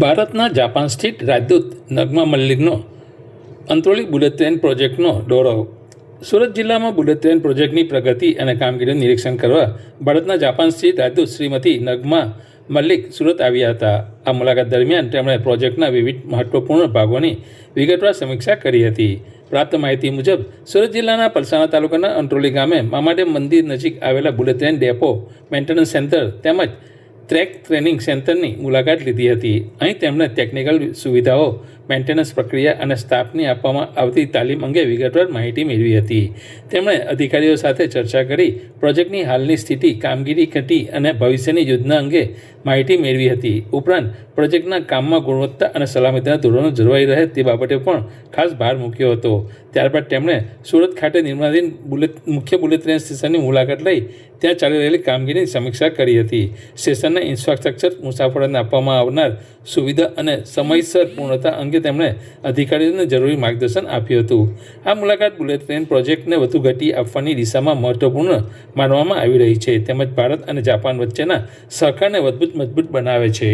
ભારતના જાપાન સ્થિત રાજદૂત નગમા મલ્લિકનો અંત્રોલી બુલેટ ટ્રેન પ્રોજેક્ટનો દોરો. સુરત જિલ્લામાં બુલેટ ટ્રેન પ્રોજેક્ટની પ્રગતિ અને કામગીરીનું નિરીક્ષણ કરવા ભારતના જાપાન સ્થિત રાજદૂત શ્રીમતી નગમા મલ્લિક સુરત આવ્યા હતા. આ મુલાકાત દરમિયાન તેમણે પ્રોજેક્ટના વિવિધ મહત્વપૂર્ણ ભાગોની વિગતવાર સમીક્ષા કરી હતી. પ્રાપ્ત માહિતી મુજબ સુરત જિલ્લાના પલસાણા તાલુકાના અંત્રોલી ગામે મામાદેવ મંદિર નજીક આવેલા bullet train depot, maintenance centre તેમજ ટ્રેક ટ્રેનિંગ સેન્ટરની મુલાકાત લીધી હતી. અહીં તેમણે ટેકનિકલ સુવિધાઓ, મેન્ટેનન્સ પ્રક્રિયા અને સ્ટાફની આપવામાં આવતી તાલીમ અંગે વિગતવાર માહિતી મેળવી હતી. તેમણે અધિકારીઓ સાથે ચર્ચા કરી પ્રોજેક્ટની હાલની સ્થિતિ, કામગીરી ગતિ અને ભવિષ્યની યોજના અંગે માહિતી મેળવી હતી. ઉપરાંત પ્રોજેક્ટના કામમાં ગુણવત્તા અને સલામતીના ધોરણો જળવાઈ રહે તે બાબતે પણ ખાસ ભાર મૂક્યો હતો. ત્યારબાદ તેમણે સુરત ખાતે નિર્માણાધીન મુખ્ય બુલેટ ટ્રેન સ્ટેશનની મુલાકાત લઈ ત્યાં ચાલી રહેલી કામગીરીની સમીક્ષા કરી હતી. સ્ટેશનના ઇન્ફ્રાસ્ટ્રક્ચર, મુસાફરોને આપવામાં આવનાર સુવિધા અને સમયસર પૂર્ણતા અંગે તેમણે અધિકારીઓને જરૂરી માર્ગદર્શન આપ્યું હતું. આ મુલાકાત બુલેટ ટ્રેન પ્રોજેક્ટને વધુ ગતિ આપવાની દિશામાં મહત્વપૂર્ણ માનવામાં આવી રહી છે તેમજ ભારત અને જાપાન વચ્ચેના સહકારને મજબૂત બનાવે છે.